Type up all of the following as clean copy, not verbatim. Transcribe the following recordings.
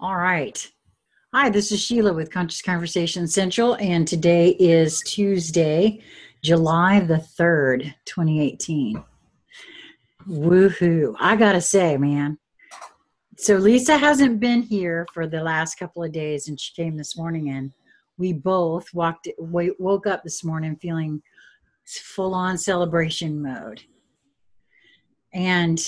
All right. Hi, this is Sheila with Conscious Conversation Central, and today is Tuesday, July the 3rd, 2018. Woohoo. I gotta say, man. So Lisa hasn't been here for the last couple of days, and she came this morning, and we both woke up this morning feeling full-on celebration mode. And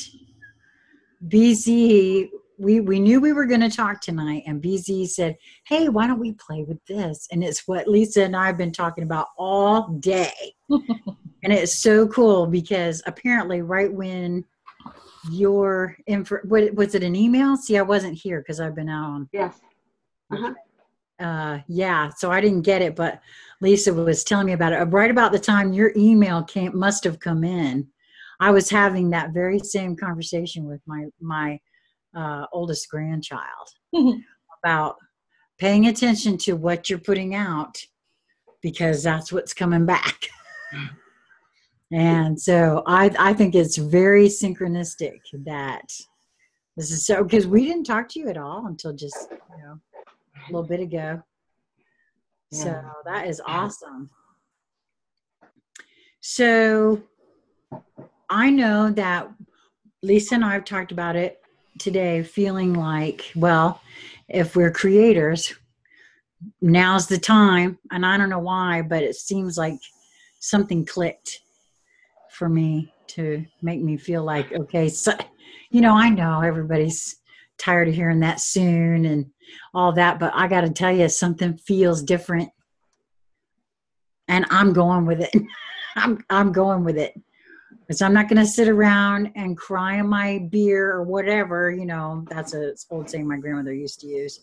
BZ, we knew we were going to talk tonight, and BZ said, hey, why don't we play with this? And it's what Lisa and I have been talking about all day. And it's so cool because apparently right when your what was it, an email? See, I wasn't here because I've been out on. Yes. Uh-huh. Yeah, so I didn't get it, but Lisa was telling me about it. Right about the time your email must have come in, I was having that very same conversation with my oldest grandchild about paying attention to what you're putting out because that's what's coming back. And so I think it's very synchronistic that this is so, because we didn't talk to you at all until just a little bit ago. So that is awesome. So I know that Lisa and I have talked about it today, feeling like, well, if we're creators, now's the time. And I don't know why, but it seems like something clicked for me to make me feel like, okay, so, I know everybody's tired of hearing that soon and all that, but I got to tell you, something feels different. And I'm going with it. I'm going with it. Because I'm not going to sit around and cry on my beer or whatever, that's an old saying my grandmother used to use,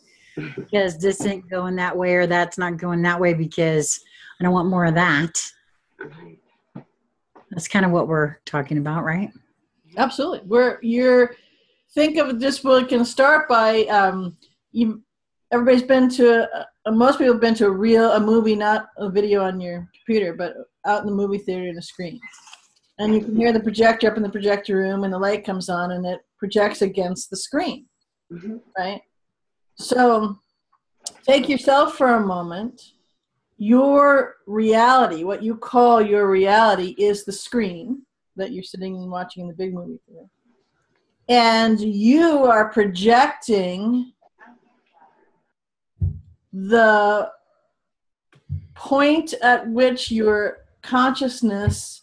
because this ain't going that way or that's not going that way because I don't want more of that. That's kind of what we're talking about, right? Absolutely. Think of this, we can start by, everybody's been to, most people have been to a movie, not a video on your computer, but out in the movie theater in a screen. And you can hear the projector up in the projector room, and the light comes on, and it projects against the screen, right? So take yourself for a moment. Your reality, what you call your reality, is the screen that you're sitting and watching in the big movie theater. And you are projecting the point at which your consciousness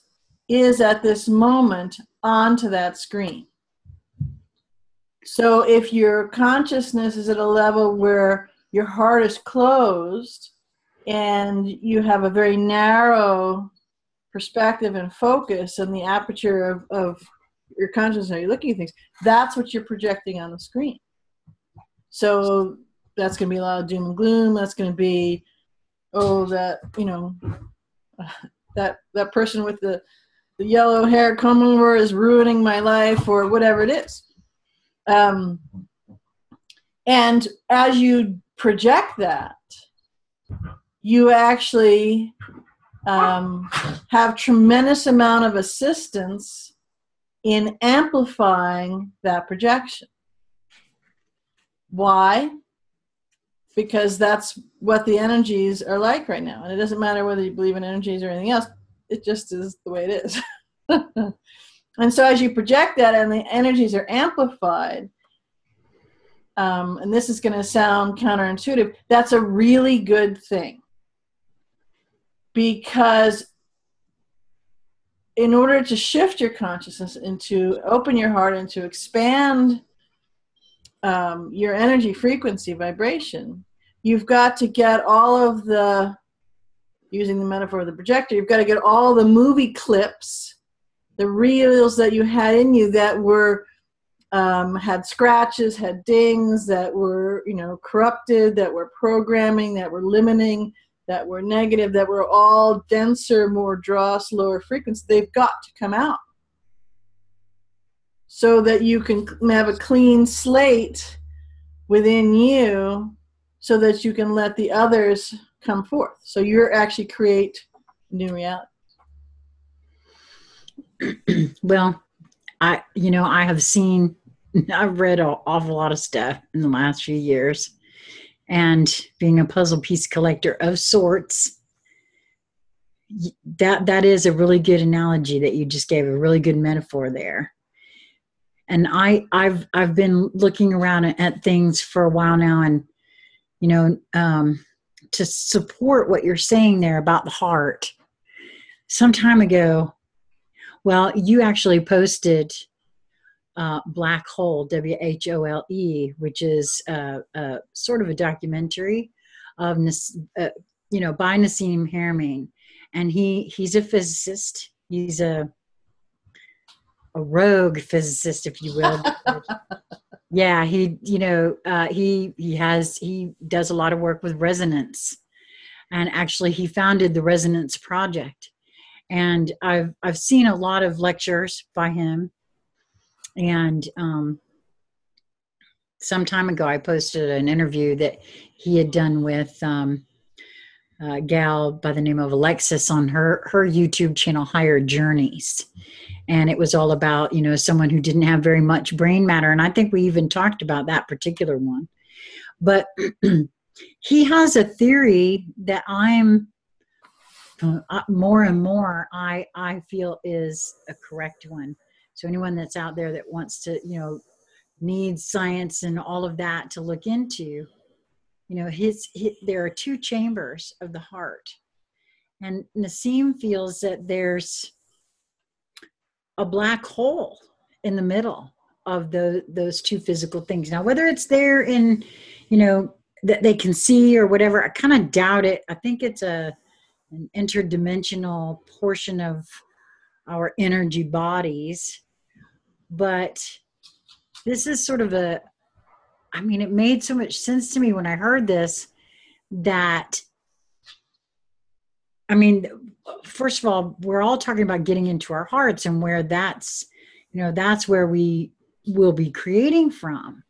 is at this moment onto that screen. So if your consciousness is at a level where your heart is closed and you have a very narrow perspective and focus and the aperture of your consciousness, how you're looking at things, that's what you're projecting on the screen. So that's going to be a lot of doom and gloom. That's going to be, that person with the yellow hair come over is ruining my life, or whatever it is. And as you project that, you actually have tremendous amount of assistance in amplifying that projection. Why? Because that's what the energies are like right now. And it doesn't matter whether you believe in energies or anything else. It just is the way it is. And so as you project that and the energies are amplified, and this is going to sound counterintuitive, that's a really good thing. Because in order to shift your consciousness and to open your heart and to expand your energy frequency vibration, you've got to get all of the, using the metaphor of the projector, you've got to get all the movie clips, the reels that you had in you that were had scratches, had dings, that were corrupted, that were programming, that were limiting, that were negative, that were all denser, more dross, lower frequency. They've got to come out so that you can have a clean slate within you so that you can let the others come forth. So you're actually create new reality. Well, I have seen I've read an awful lot of stuff in the last few years. And being a puzzle piece collector of sorts, that is a really good analogy that you just gave, a really good metaphor there. And I've been looking around at things for a while now, and to support what you're saying there about the heart. Some time ago, well, you actually posted Black Hole, WHOLE, which is sort of a documentary of by Nassim Haramein, and he's a physicist. He's a rogue physicist, if you will. Yeah, he does a lot of work with resonance, and actually he founded the Resonance Project. And I've seen a lot of lectures by him. And some time ago, I posted an interview that he had done with a gal by the name of Alexis on her YouTube channel, Higher Journeys. And it was all about, someone who didn't have very much brain matter. And I think we even talked about that particular one. But he has a theory that I'm more and more, I feel is a correct one. So anyone that's out there that wants to, needs science and all of that to look into, there are two chambers of the heart. And Nassim feels that there's a black hole in the middle of those two physical things. Now, whether it's there in, that they can see or whatever, I kind of doubt it. I think it's an interdimensional portion of our energy bodies. But this is sort of it made so much sense to me when I heard this, that, first of all, we're all talking about getting into our hearts, and where that's where we will be creating from,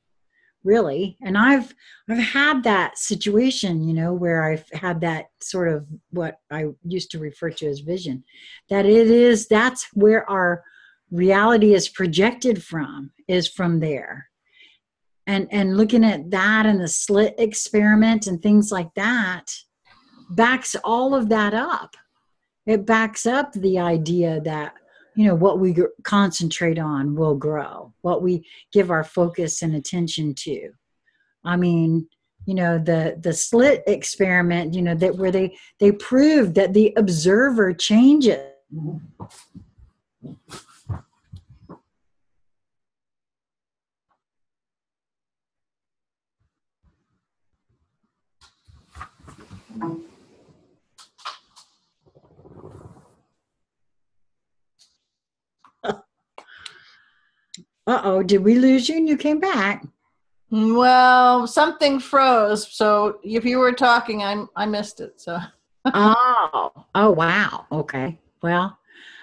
really. And I've had that situation, where I've had that sort of what I used to refer to as vision, that's where our reality is projected from, is from there. And looking at that and the slit experiment and things like that backs all of that up. It backs up the idea that, what we concentrate on will grow, what we give our focus and attention to. The slit experiment, that where they proved that the observer changes. Uh-oh, did we lose you and you came back? Well, something froze. So if you were talking, I missed it. So. Oh, wow. Okay. Well,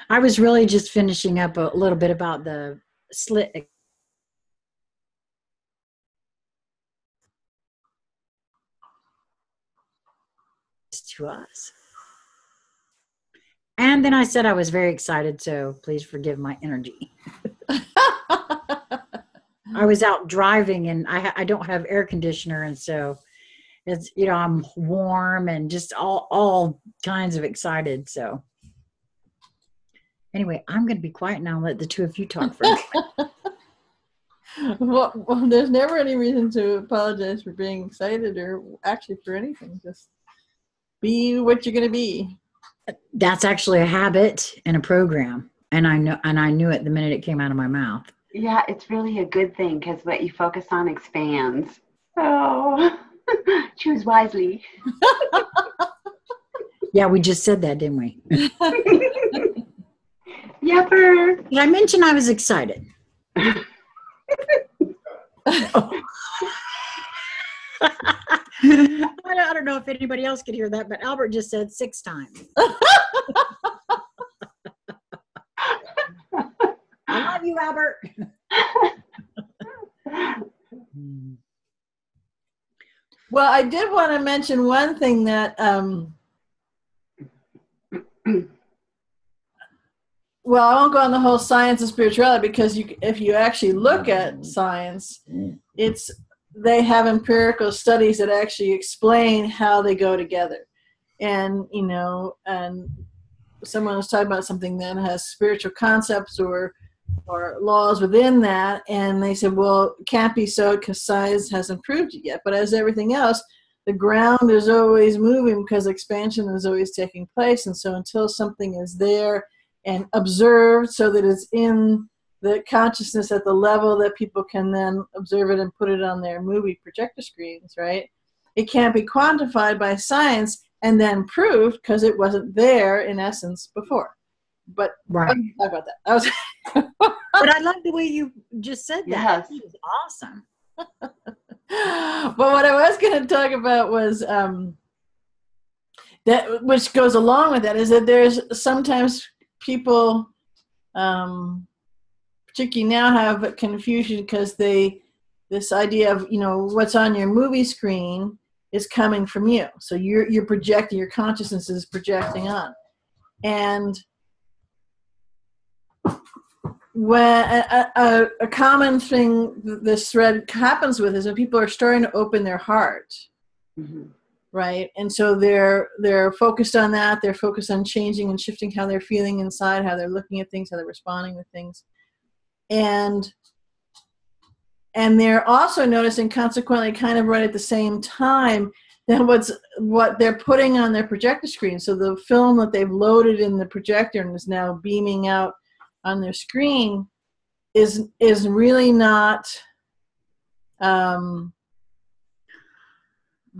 I was really just finishing up a little bit about the slit to us. And then I said I was very excited, so please forgive my energy. I was out driving, and I don't have air conditioner, and so it's, I'm warm and just all kinds of excited. So anyway, I'm going to be quiet now and let the two of you talk for a minute. Well, there's never any reason to apologize for being excited or actually for anything. Just be what you're going to be. That's actually a habit and a program, and I knew it the minute it came out of my mouth. Yeah, it's really a good thing, because what you focus on expands. Oh, choose wisely. Yeah, we just said that, didn't we? Yepper. Did I mention I was excited? I don't know if anybody else could hear that, but Albert just said 6 times. I love you, Albert. Well, I did want to mention one thing that well, I won't go on the whole science of spirituality, because if you actually look at science, they have empirical studies that actually explain how they go together. And, and someone was talking about something that has spiritual concepts or laws within that, and they said, well, it can't be so because science hasn't proved it yet. But as everything else, the ground is always moving because expansion is always taking place. And so until something is there and observed so that it's in the consciousness at the level that people can then observe it and put it on their movie projector screens, right? It can't be quantified by science and then proved because it wasn't there in essence before. But right. I didn't talk about that. But I love the way you just said that. Yes. It was awesome. But what I was going to talk about was that, which goes along with that, is that there's sometimes people, particularly now, have confusion because this idea of what's on your movie screen is coming from you. So you're projecting, your consciousness is projecting on, and when a common thing this thread happens with is when people are starting to open their heart, mm-hmm. right? And so they're focused on that. They're focused on changing and shifting how they're feeling inside, how they're looking at things, how they're responding to things, and they're also noticing, consequently, kind of right at the same time, that what they're putting on their projector screen. So the film that they've loaded in the projector and is now beaming out on their screen is really not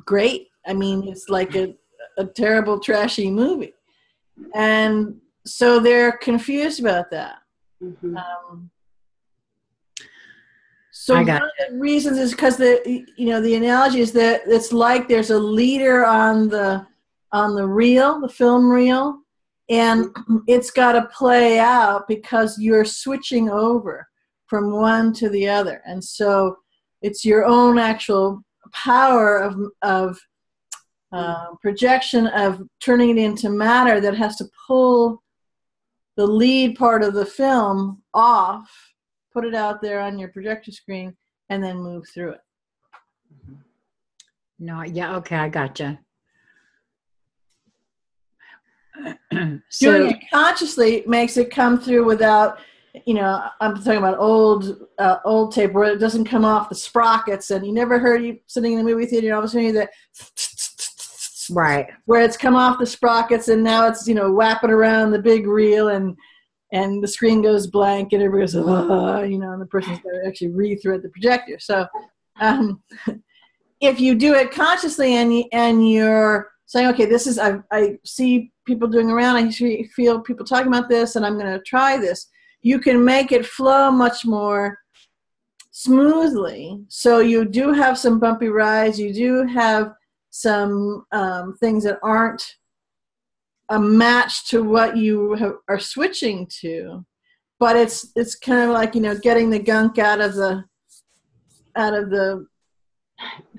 great. I mean, it's like a terrible, trashy movie. And so they're confused about that. Mm-hmm. So one of the reasons is because the analogy is that it's like there's a leader on the reel, the film reel, and it's got to play out because you're switching over from one to the other. And so it's your own actual power of projection, of turning it into matter, that has to pull the lead part of the film off, put it out there on your projector screen, and then move through it. No, yeah, okay, I gotcha. Doing it consciously makes it come through without, I'm talking about old tape where it doesn't come off the sprockets, and you never heard you sitting in the movie theater and all of a sudden you hear that, right, where it's come off the sprockets and now it's whapping around the big reel and the screen goes blank and everybody goes, and the person's got to actually re-thread the projector. So if you do it consciously and you're saying, okay, this is, I see people doing around, I feel people talking about this, and I'm going to try this, you can make it flow much more smoothly. So you do have some bumpy rides, you do have some things that aren't a match to what you are switching to, but it's kind of like getting the gunk out of the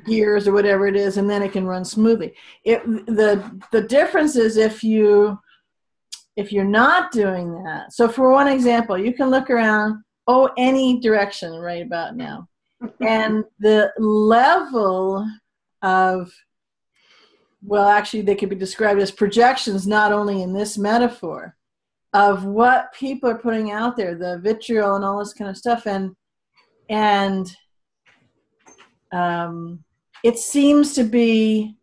gears or whatever it is, and then it can run smoothly. The difference is if you're not doing that. So for one example, you can look around any direction right about now, and the level of, well, actually, they could be described as projections, not only in this metaphor, of what people are putting out there, the vitriol and all this kind of stuff. And it seems to be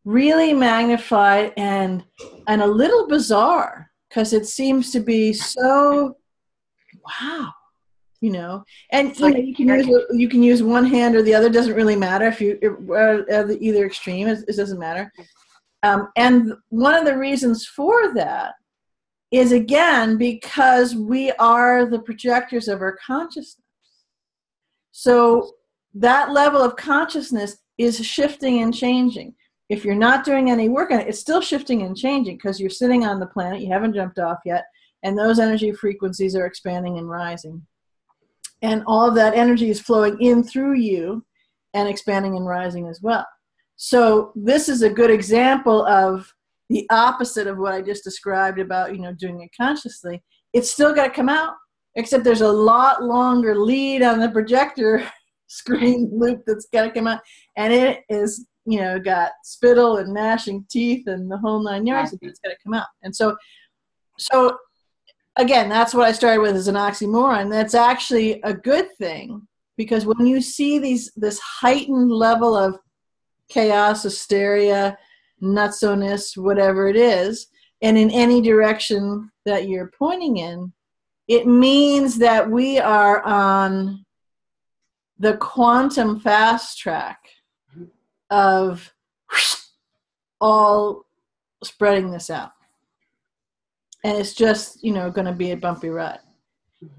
really magnified and a little bizarre, because it seems to be so, wow. And you can use one hand or the other. Doesn't really matter if you either extreme. It doesn't matter. And one of the reasons for that is, again, because we are the projectors of our consciousness. So that level of consciousness is shifting and changing. If you're not doing any work on it, it's still shifting and changing because you're sitting on the planet. You haven't jumped off yet, and those energy frequencies are expanding and rising. And all of that energy is flowing in through you and expanding and rising as well. So this is a good example of the opposite of what I just described about, doing it consciously. it's still got to come out, except there's a lot longer lead on the projector screen loop that's got to come out, and it is, you know, got spittle and gnashing teeth and the whole 9 yards. It's got to come out. And so again, that's what I started with as an oxymoron. That's actually a good thing, because when you see this heightened level of chaos, hysteria, nutso-ness, whatever it is, and in any direction that you're pointing in, it means that we are on the quantum fast track of all spreading this out. And it's just, you know, going to be a bumpy ride.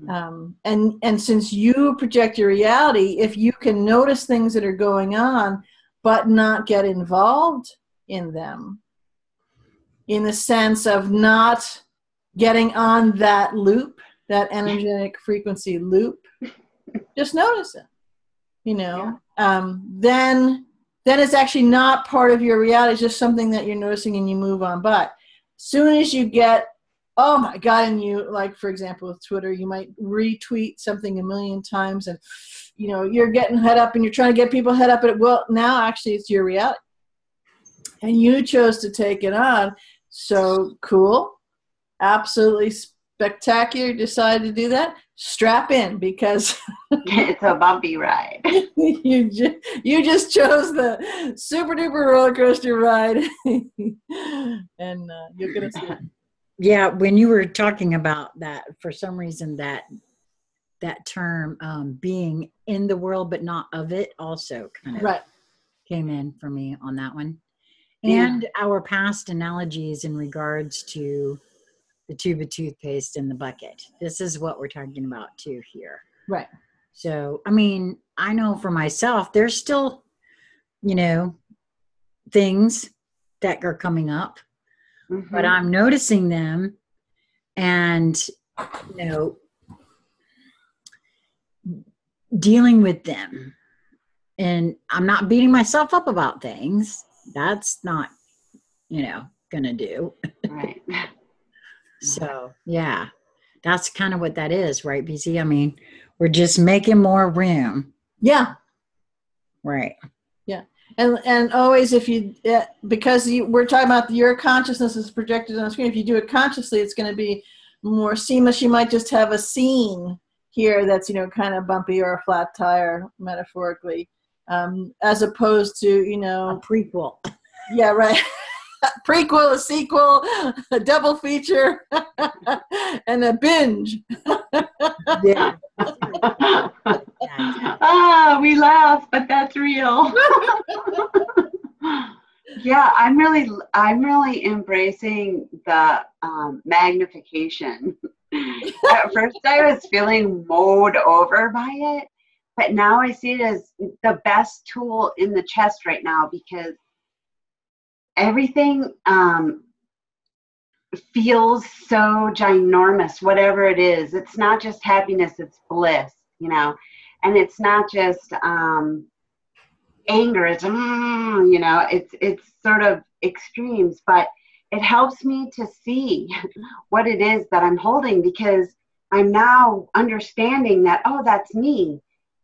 And since you project your reality, if you can notice things that are going on, but not get involved in them, in the sense of not getting on that loop, that energetic frequency loop, just notice it, you know, then it's actually not part of your reality. It's just something that you're noticing and you move on by. Soon as you get, oh my God, and you, like, for example, with Twitter, you might retweet something a million times and, you know, you're getting head up and you're trying to get people head up. But well, now actually it's your reality. And you chose to take it on. So cool. Absolutely spectacular. Decided to do that. Strap in, because it's a bumpy ride. you just chose the super duper roller coaster ride. And you're going to see it. Yeah, when you were talking about that, for some reason that term being in the world but not of it also kind of came in for me on that one. And our past analogies in regards to the tube of toothpaste in the bucket. This is what we're talking about too here. Right. So, I mean, I know for myself, there's still, you know, things that are coming up. But I'm noticing them and, you know, dealing with them. And I'm not beating myself up about things. That's not, you know, gonna do. Right. So, yeah, that's kind of what that is, right, BC? I mean, we're just making more room. Yeah. Right. Yeah. And always, if you, because we're talking about your consciousness is projected on the screen, if you do it consciously, it's going to be more seamless. You might just have a scene here that's, you know, kind of bumpy, or a flat tire, metaphorically, as opposed to, you know. A prequel. Yeah, right. Prequel, a sequel, a double feature, and a binge. Yeah. We laugh, but that's real. Yeah, I'm really embracing the magnification. At first, I was feeling mowed over by it, but now I see it as the best tool in the chest right now, because everything feels so ginormous, whatever it is. It's not just happiness, it's bliss, you know. And it's not just anger, it's, you know, it's sort of extremes, but it helps me to see what it is that I'm holding, because I'm now understanding that, oh, that's me.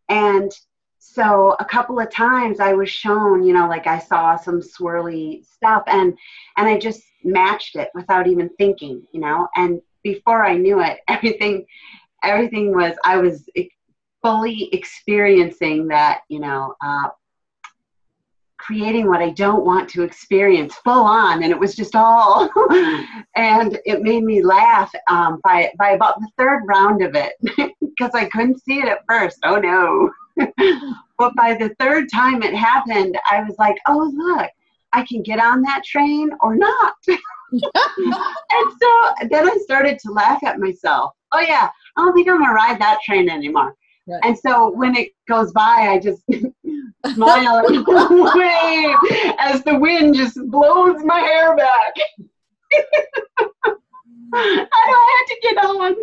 And so a couple of times I was shown, you know, like I saw some swirly stuff and I just matched it without even thinking, you know, and before I knew it, everything was, I was fully experiencing that, you know, creating what I don't want to experience full on. And it was just all, and it made me laugh by about the third round of it, because I couldn't see it at first. Oh no. But by the third time it happened, I was like, oh, look, I can get on that train or not. And so then I started to laugh at myself. Oh yeah, I don't think I'm gonna ride that train anymore. Right. And so when it goes by, I just smile and wave as the wind just blows my hair back. I had to get on.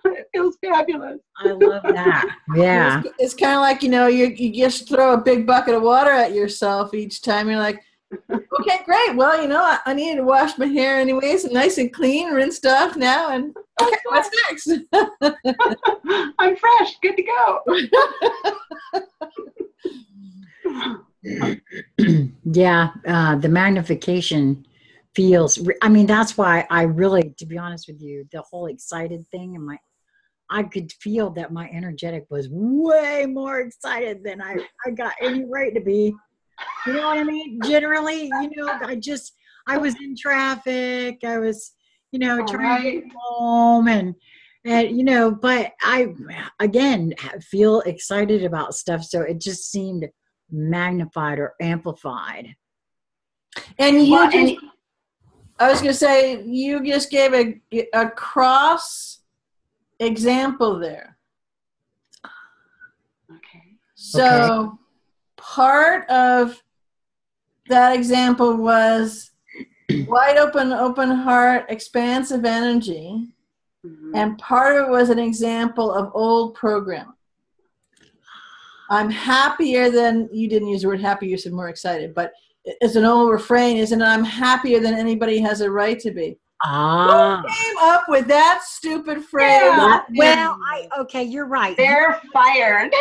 It feels fabulous. I love that. Yeah. It's kind of like, you know, you just throw a big bucket of water at yourself each time. You're like, Okay, great. Well, I need to wash my hair anyways, nice and clean, rinsed off now. And okay, what's next? I'm fresh, good to go. Yeah, the magnification feels. I mean, that's why I really, to be honest with you, the whole excited thing and I could feel that my energetic was way more excited than I got any right to be. You know what I mean? Generally, I was in traffic. I was, trying to get home and but I, again, feel excited about stuff. So it just seemed magnified or amplified. And I was going to say, you just gave a cross example there. Okay. So part of that example was wide open heart, expansive energy. Mm-hmm. And part of it was an example of old programming. I'm happier than, you didn't use the word happy, you said more excited, but it's an old refrain, isn't it? I'm happier than anybody has a right to be. Who came up with that stupid phrase? Yeah. Well, okay, you're right. They're fired.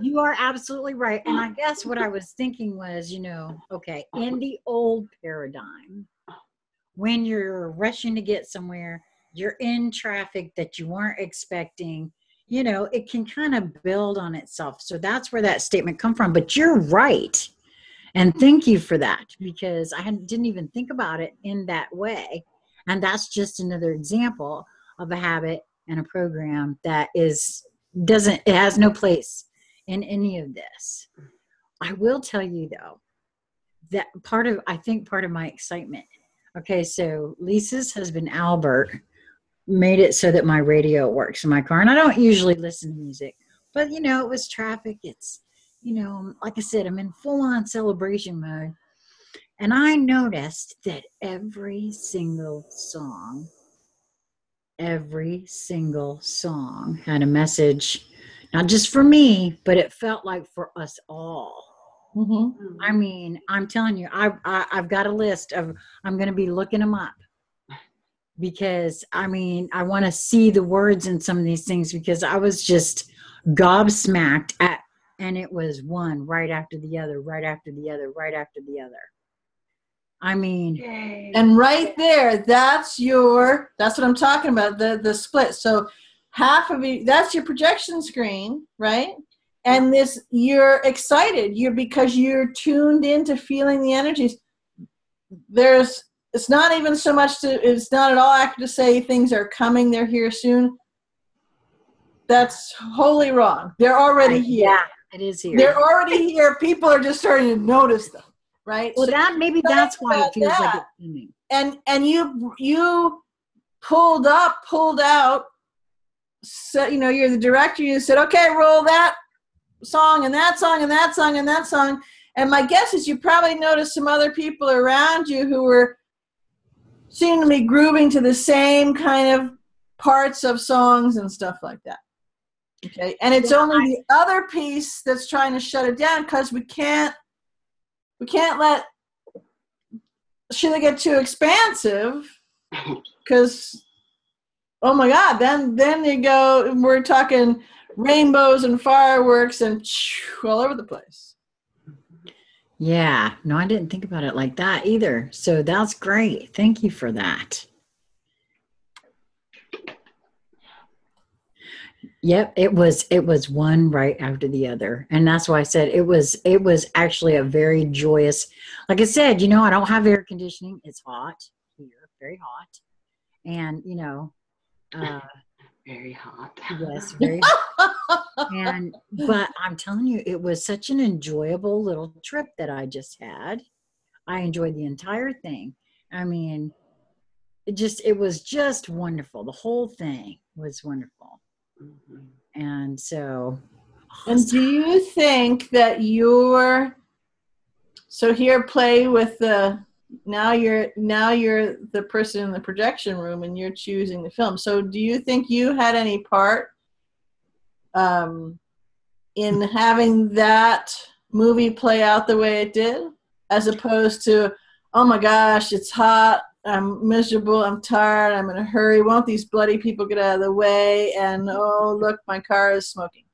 You are absolutely right. And I guess what I was thinking was, okay, in the old paradigm, when you're rushing to get somewhere, you're in traffic that you weren't expecting, it can kind of build on itself. So that's where that statement come from. But you're right. And thank you for that, because I didn't even think about it in that way. And that's just another example of a habit and a program that it has no place in any of this. I will tell you though, that part of my excitement. Okay, so Lisa's husband, Albert, made it so that my radio works in my car. And I don't usually listen to music, but it was traffic. It's, like I said, I'm in full-on celebration mode. And I noticed that every single song had a message, not just for me, but it felt like for us all. Mm-hmm. I mean, I'm telling you, I've got a list of, I'm going to be looking them up, because I want to see the words in some of these things, because I was just gobsmacked and it was one right after the other, right after the other, right after the other. And right there, that's what I'm talking about, the split. So half of you, that's your projection screen, right? And you're excited, because you're tuned into feeling the energies. It's not even so much it's not at all accurate to say things are coming, they're here soon. That's wholly wrong. They're already here. Yeah, it is here. They're already here. People are just starting to notice them, right? Well, that's why it feels like it's coming. And you pulled out. So, you're the director. You said, okay, roll that song and that song and that song and that song. And my guess is you probably noticed some other people around you who seemed to be grooving to the same kind of parts of songs and stuff like that. Okay, and it's only the other piece that's trying to shut it down, because we can't let Sheila get too expansive, because oh my God, then you go, we're talking rainbows and fireworks and all over the place. Yeah, no, I didn't think about it like that either. So that's great. Thank you for that. Yep, it was one right after the other. And that's why I said it was actually a very joyous, like I said, I don't have air conditioning. It's hot here, very hot. And, very hot. Yes, very hot. But I'm telling you, it was such an enjoyable little trip that I just had. I enjoyed the entire thing. It was just wonderful. The whole thing was wonderful. Mm-hmm. And so, awesome. And do you think that so here play with now you're the person in the projection room and you're choosing the film. So do you think you had any part in having that movie play out the way it did? as opposed to, oh my gosh, it's hot, I'm miserable, I'm tired, I'm in a hurry, won't these bloody people get out of the way, and oh, look, my car is smoking.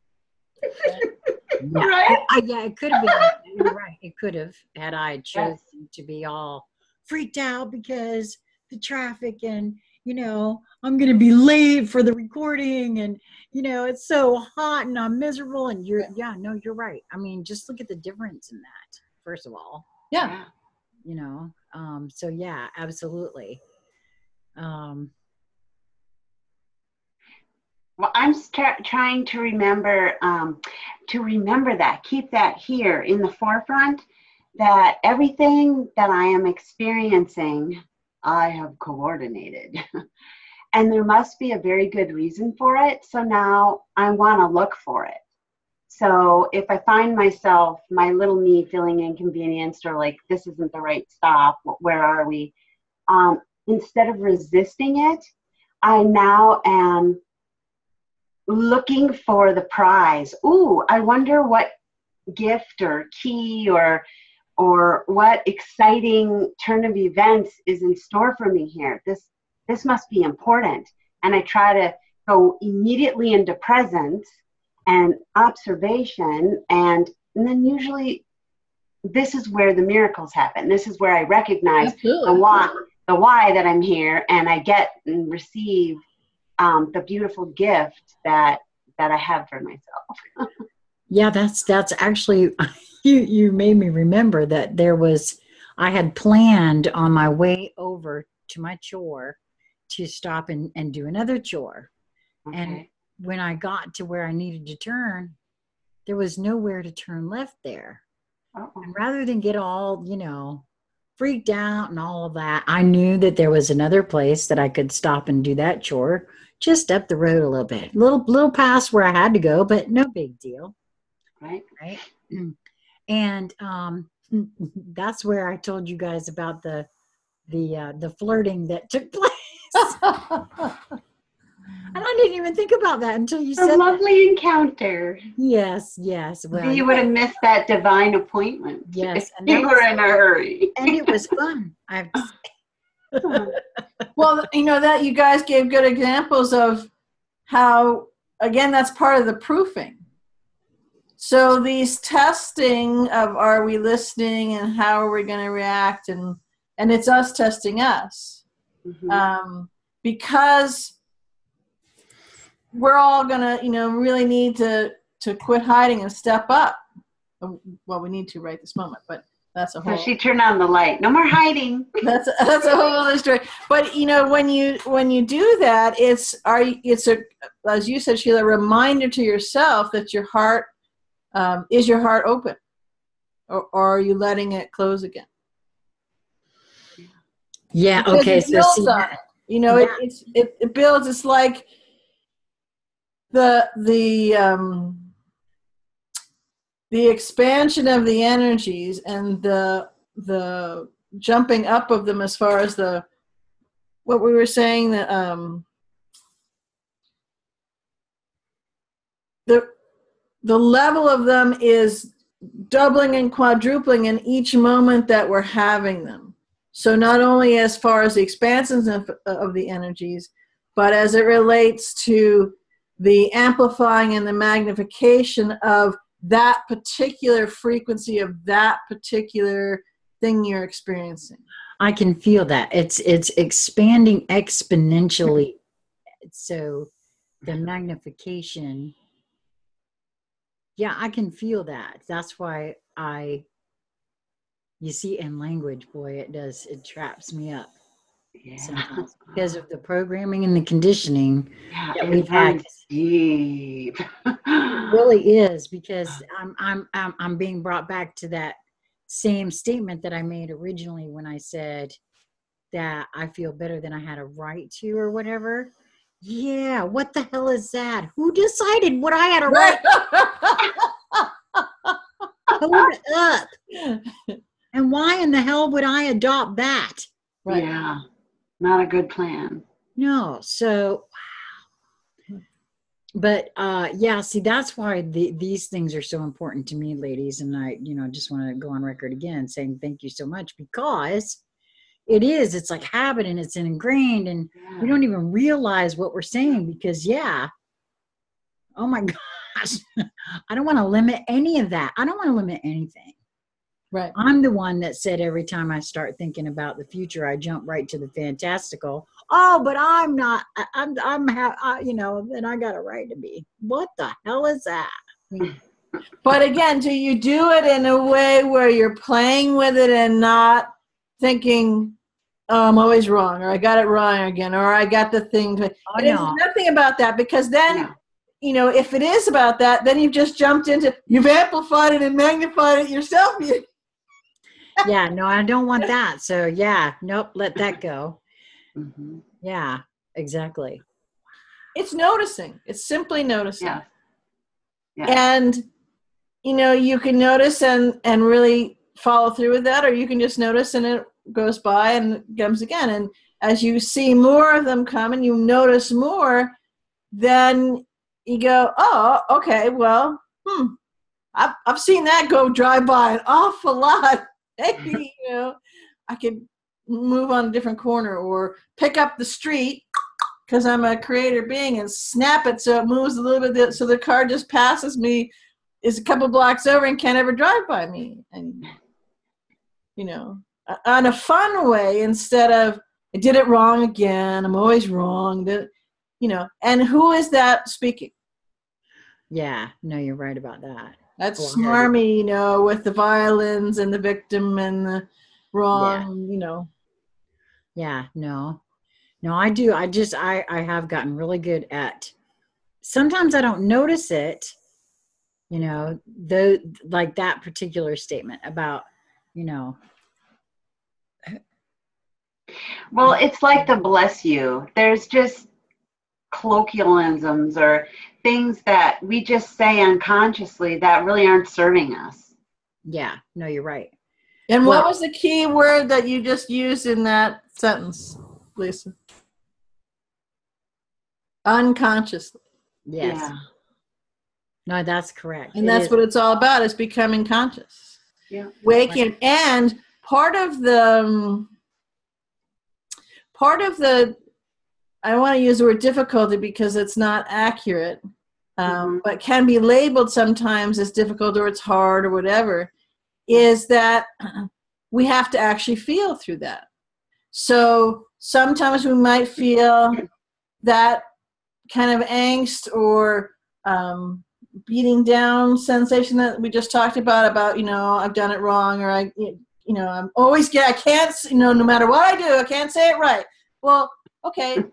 Yeah, Right? yeah, it could have been. You're right. It could have, had I chosen to be all freaked out because the traffic and, I'm going to be late for the recording and, it's so hot and I'm miserable and you're right. I mean, just look at the difference in that, first of all. Yeah. So yeah, absolutely. Well, I'm trying to remember that, keep that here in the forefront, that everything that I am experiencing, I have coordinated. And there must be a very good reason for it. So now I want to look for it. So if I find myself, my little me feeling inconvenienced or like, this isn't the right stop, where are we? Instead of resisting it, I now am looking for the prize. Ooh, I wonder what gift or key or what exciting turn of events is in store for me here. This must be important. And I try to go immediately into presence and observation, and then usually this is where the miracles happen. This is where I recognize the why that I'm here, and I get and receive the beautiful gift that I have for myself. Yeah, that's actually, you made me remember that I had planned on my way over to my chore to stop and do another chore. Okay. And when I got to where I needed to turn, there was nowhere to turn left there. And rather than get all, freaked out and all of that, I knew that there was another place that I could stop and do that chore just up the road a little bit, little past where I had to go, but no big deal. Right. And that's where I told you guys about the flirting that took place. And I didn't even think about that until you said a lovely encounter. Yes. Well, you would have missed that divine appointment. Yes. And you were in a hurry. And it was fun. I have to say. Well, that you guys gave good examples of how, again, that's part of the proofing. So these testing of, are we listening and how are we going to react, and it's us testing us. Mm-hmm. Because we're all going to, really need to quit hiding and step up. Well, we need to right this moment, but that's a whole. So she turned on the light. No more hiding. That's a whole other story. But when you do that, it's as you said, Sheila, a reminder to yourself that your heart is your heart open, or are you letting it close again? Yeah. Because okay. So it builds. It's like the expansion of the energies and the jumping up of them, as far as what we were saying, that the level of them is doubling and quadrupling in each moment that we're having them. So not only as far as the expansions of the energies, but as it relates to the amplifying and the magnification of that particular frequency of that particular thing you're experiencing. I can feel that. It's expanding exponentially. So the magnification, yeah, I can feel that. That's why you see, in language, boy, it traps me up. Yeah. Sometimes because of the programming and the conditioning that we've had. Deep. It really is, because I'm being brought back to that same statement that I made originally when I said that I feel better than I had a right to, or whatever. Yeah, what the hell is that? Who decided what I had a right to? Hold up. And why in the hell would I adopt that? Right. Yeah, not a good plan. No, so, wow. But yeah, see, that's why these things are so important to me, ladies. And I, just want to go on record again saying thank you so much, because it's like habit, and it's ingrained, and we don't even realize what we're saying, because oh my gosh, I don't want to limit any of that. I don't want to limit anything. Right. I'm the one that said every time I start thinking about the future, I jump right to the fantastical. Oh, but I'm not. And I got a right to be. What the hell is that? But again, do you do it in a way where you're playing with it and not thinking, oh, I'm always wrong, or I got it wrong again, or I got the thing. It's nothing about that, because then, if it is about that, then you've just jumped into, you've amplified it and magnified it yourself. Yeah, no, I don't want that. So yeah, nope, let that go. Mm-hmm. Yeah, exactly. It's noticing. It's simply noticing. Yeah. Yeah. And, you can notice and really follow through with that, or you can just notice and it goes by and comes again. And as you see more of them come and you notice more, then you go, oh, okay, well, I've seen that go drive by an awful lot. Maybe, I could move on a different corner, or pick up the street, because I'm a creator being, and snap it so it moves a little bit, so the car just passes me, is a couple blocks over, and can't ever drive by me. And, on a fun way, instead of, I did it wrong again, I'm always wrong. And who is that speaking? Yeah, no, you're right about that. That's smarmy, with the violins and the victim and the wrong, Yeah, no, I do. I have gotten really good at, sometimes I don't notice it, like that particular statement about, Well, it's like the bless you. There's just colloquialisms or things that we just say unconsciously that really aren't serving us. Yeah, no, you're right. And what was the key word that you just used in that sentence, Lisa? Unconsciously. Yes. Yeah. No, that's correct. And that's what it's all about, is becoming conscious. Yeah. Waking. Right. And part of the, I don't want to use the word difficulty because it's not accurate, but can be labeled sometimes as difficult, or it's hard, or whatever, is that we have to actually feel through that. So sometimes we might feel that kind of angst or beating down sensation that we just talked about, I've done it wrong, or I'm always, I can't, no matter what I do, I can't say it right. Well, okay.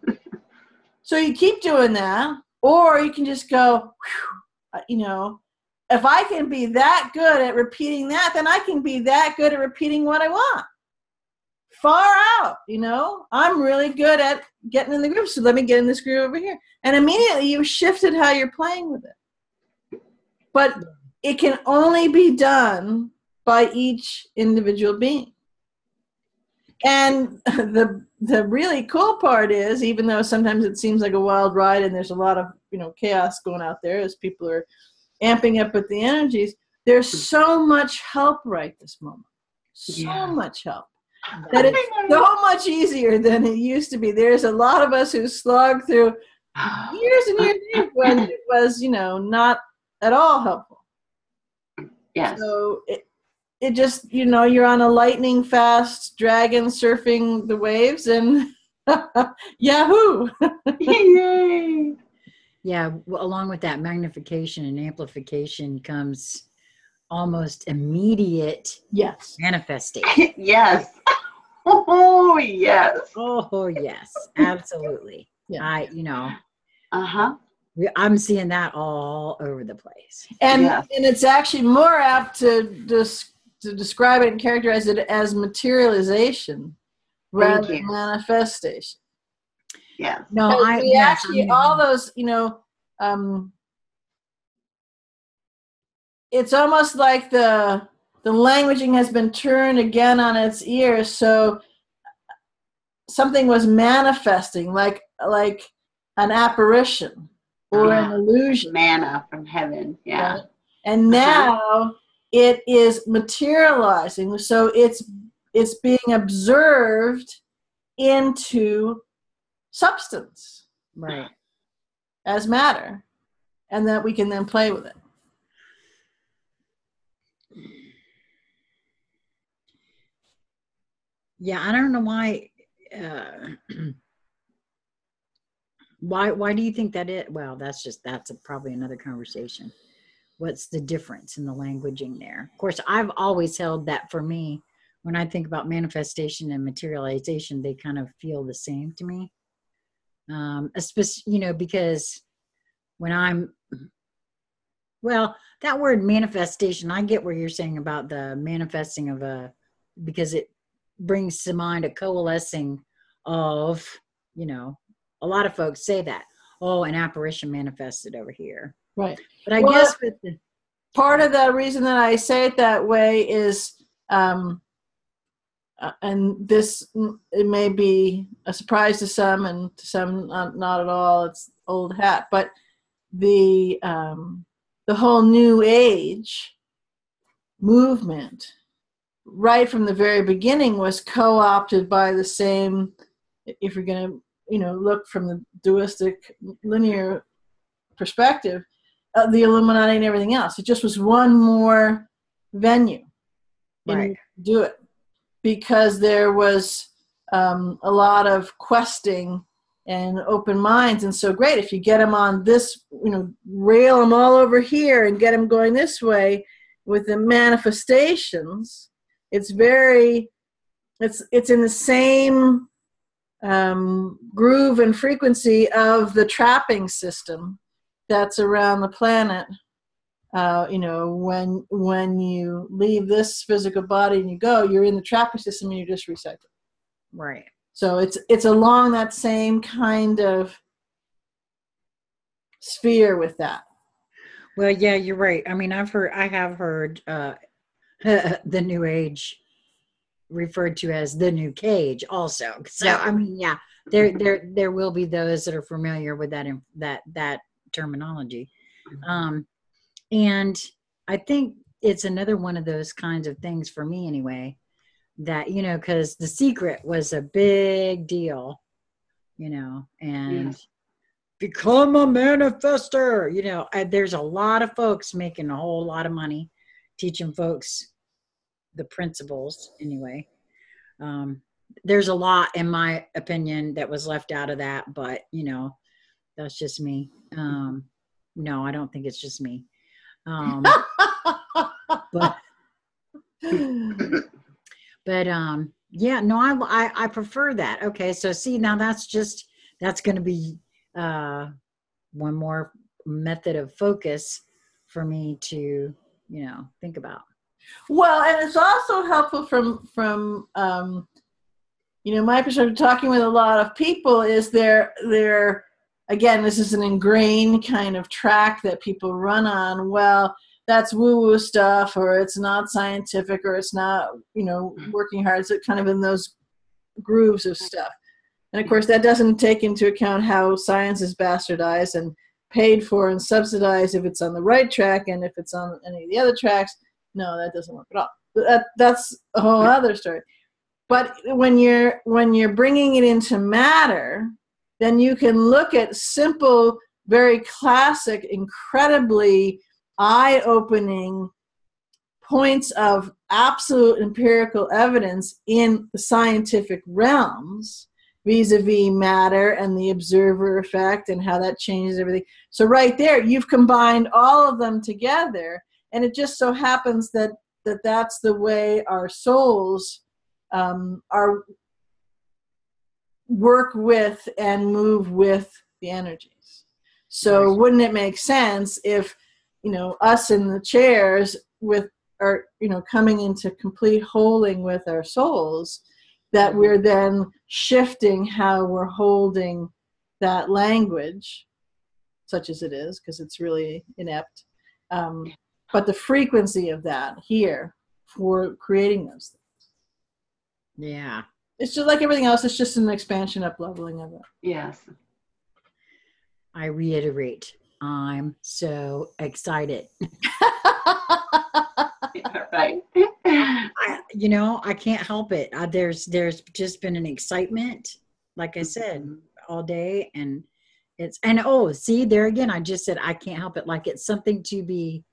So you keep doing that, or you can just go, if I can be that good at repeating that, then I can be that good at repeating what I want. Far out, I'm really good at getting in the groove, so let me get in this groove over here. And immediately you've shifted how you're playing with it. But it can only be done by each individual being. And the really cool part is, even though sometimes it seems like a wild ride and there's a lot of chaos going out there as people are amping up with the energies, there's so much help right this moment. So much help. That it's so much easier than it used to be. There's a lot of us who slog through years and years when it was, not at all helpful. Yes. So it just, you're on a lightning fast dragon surfing the waves, and yahoo! Yay! Yeah, along with that magnification and amplification comes almost immediate manifestation. Yes. Oh, yes. Oh, yes. Absolutely. Yeah. I'm seeing that all over the place. And it's actually more apt to describe it and characterize it as materialization rather than manifestation. Yeah. No, all those, it's almost like the languaging has been turned again on its ear. So something was manifesting like an apparition, or an illusion. Manna from heaven. Yeah. Right? And now it is materializing. So it's being observed into substance. Right. As matter. And that we can then play with it. Yeah, I don't know why. Why do you think that it? Well, that's probably another conversation. What's the difference in the languaging there? Of course, I've always held that for me, when I think about manifestation and materialization, they kind of feel the same to me. Especially, because when that word manifestation, I get where you're saying about the manifesting of because it brings to mind a coalescing of, a lot of folks say that, oh, an apparition manifested over here. Right. But I guess with part of the reason that I say it that way is, and this, it may be a surprise to some, and to some not at all. It's old hat, but the whole New Age movement, right from the very beginning, was co-opted by the same. If you're going to, look from the dualistic linear perspective, the Illuminati and everything else. It just was one more venue, right, to do it, because there was a lot of questing and open minds. And so great, if you get them on this, rail them all over here and get them going this way with the manifestations, it's in the same groove and frequency of the trapping system that's around the planet. When you leave this physical body and you're in the trapping system and you just recycle. Right. So it's along that same kind of sphere with that. Well, yeah, you're right. I mean, I have heard the New Age referred to as the New Cage also. So, I mean, yeah, there will be those that are familiar with that terminology. And I think it's another one of those kinds of things for me anyway, that, because The Secret was a big deal, and yes. Become a manifester, there's a lot of folks making a whole lot of money teaching folks the principles anyway. There's a lot, in my opinion, that was left out of that, but that's just me. No, I don't think it's just me. But yeah, no, I prefer that. Okay, so see, now that's going to be one more method of focus for me to think about. Well, and it's also helpful from my perspective, talking with a lot of people, is they're again, this is an ingrained kind of track that people run on. Well, that's woo-woo stuff, or it's not scientific, or it's not, working hard. So kind of in those grooves of stuff. And of course, that doesn't take into account how science is bastardized and paid for and subsidized if it's on the right track, and if it's on any of the other tracks, no, that doesn't work at all. That's a whole other story. But when you're bringing it into matter, then you can look at simple, very classic, incredibly eye-opening points of absolute empirical evidence in the scientific realms, vis-a-vis matter and the observer effect and how that changes everything. So right there, you've combined all of them together, and it just so happens that that's the way our souls are work with and move with the energies. So wouldn't it make sense if, us in the chairs with our, coming into complete holding with our souls, that we're then shifting how we're holding that language, such as it is, because it's really inept. But the frequency of that here for creating those things. Yeah. It's just like everything else. It's just an expansion, up leveling of it. Yes. I reiterate, I'm so excited. Yeah, right. I can't help it. There's just been an excitement, like I said, all day, and see, there again, I just said I can't help it. Like it's something to be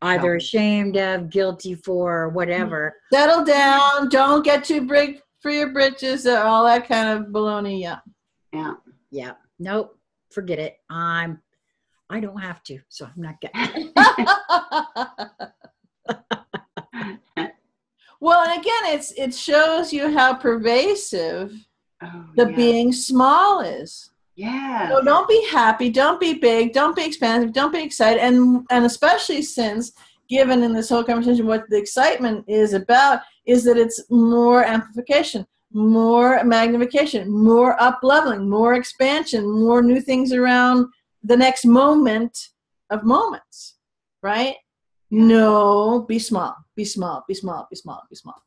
either ashamed of, guilty for, or whatever. Settle down. Don't get too big for your britches. All that kind of baloney. Yeah. Yeah. Yeah. Nope. Forget it. I don't have to, so I'm not getting. Well, and again, it shows you how pervasive the yes. being small is. Yeah. So don't be happy, don't be big, don't be expansive, don't be excited, and especially since, given in this whole conversation, what the excitement is about is that it's more amplification, more magnification, more up-leveling, more expansion, more new things around the next moment of moments, right? Yeah. No, be small, be small, be small, be small, be small.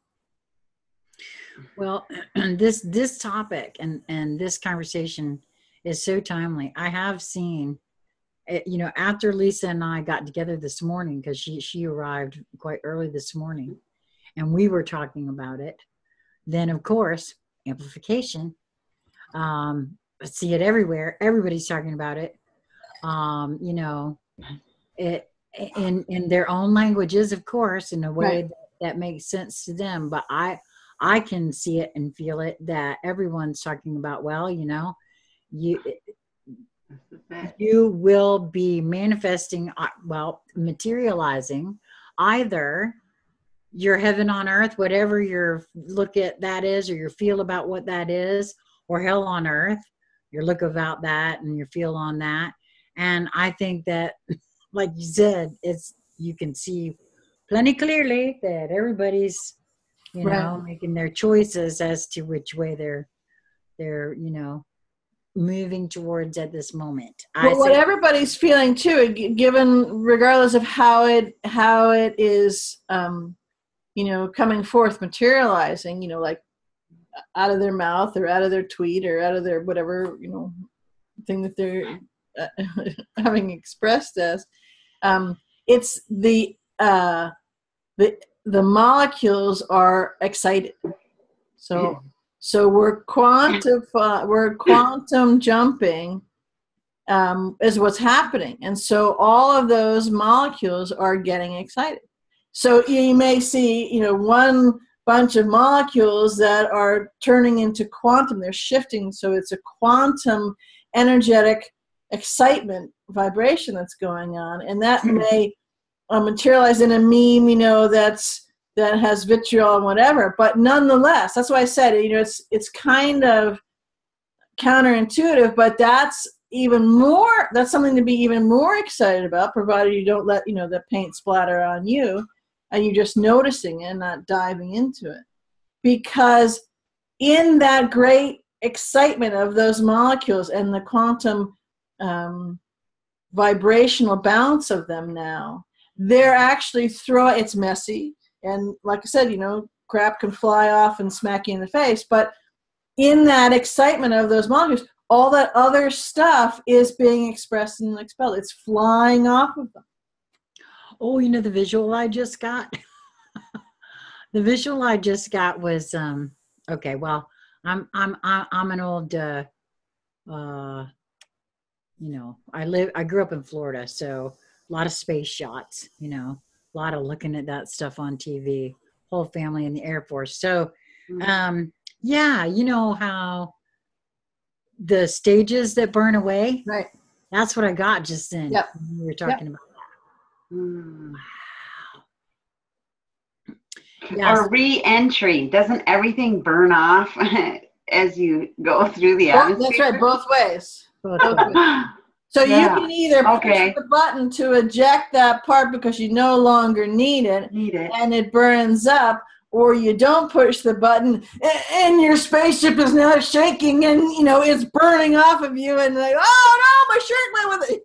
Well, this topic and this conversation is so timely. I have seen, after Lisa and I got together this morning, because she arrived quite early this morning, and we were talking about it. Then, of course, amplification. See it everywhere. Everybody's talking about it. It in their own languages, of course, in a way that makes sense to them. But I can see it and feel it that everyone's talking about. Well, you will be manifesting, materializing either your heaven on earth, whatever your look at that is, or your feel about what that is, or hell on earth, your look about that and your feel on that. And I think that, like you said, you can see plenty clearly that everybody's, making their choices as to which way they're moving towards at this moment. Well, what everybody's feeling too, given regardless of how it is, coming forth, materializing, like out of their mouth or out of their tweet or out of their whatever, thing that they're having expressed as, it's the molecules are excited. So we're quantum jumping is what's happening. And so all of those molecules are getting excited. So you may see, one bunch of molecules that are turning into quantum. They're shifting. So it's a quantum energetic excitement vibration that's going on. And that may materialize in a meme, that has vitriol and whatever, but nonetheless, that's why I said, it's kind of counterintuitive, but that's something to be even more excited about, provided you don't let, the paint splatter on you and you're just noticing it and not diving into it. Because in that great excitement of those molecules and the quantum vibrational bounce of them now, they're actually it's messy. And like I said, crap can fly off and smack you in the face. But in that excitement of those molecules, all that other stuff is being expressed and expelled. It's flying off of them. Oh, the visual I just got? The visual I just got was, okay, well, I'm an old, I grew up in Florida, so a lot of space shots, a lot of looking at that stuff on TV, whole family in the Air Force. So, how the stages that burn away, right? That's what I got just then. Yep. When we were talking about that. Wow. Yes. Or re-entry. Doesn't everything burn off as you go through the atmosphere? That's right, both ways. Both ways. So you can either push the button to eject that part because you no longer need it, and it burns up, or you don't push the button and your spaceship is now shaking and, it's burning off of you and like, oh no, my shirt went with it.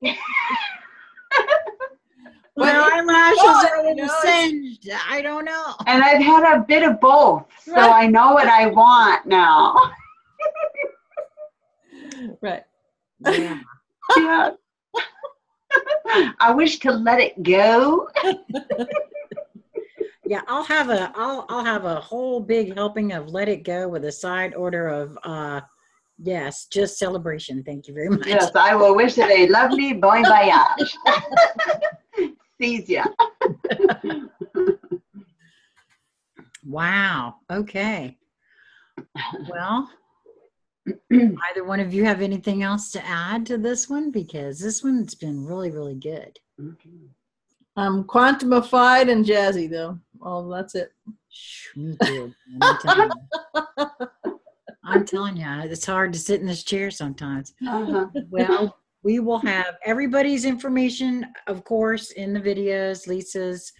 My eyelashes are getting singed. I don't know. And I've had a bit of both, so I know what I want now. Right. Yeah. Yeah. I wish to let it go. Yeah, I'll have a whole big helping of Let It Go with a side order of yes, just celebration. Thank you very much. Yes, I will wish it a lovely bon voyage. Sees ya. Wow. Okay. Well, either one of you have anything else to add to this one? Because this one's been really, really good. I'm quantumified and jazzy, though. Oh, that's it. Me too. I'm telling you, it's hard to sit in this chair sometimes. Well, we will have everybody's information, of course, in the videos, Lisa's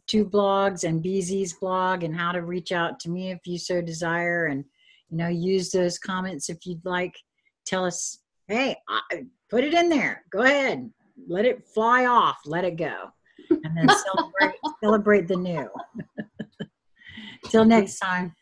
2 blogs and BZ's blog, and how to reach out to me if you so desire. And, use those comments if you'd like. Tell us, hey, put it in there. Go ahead. Let it fly off. Let it go. And then celebrate the new. Till next time.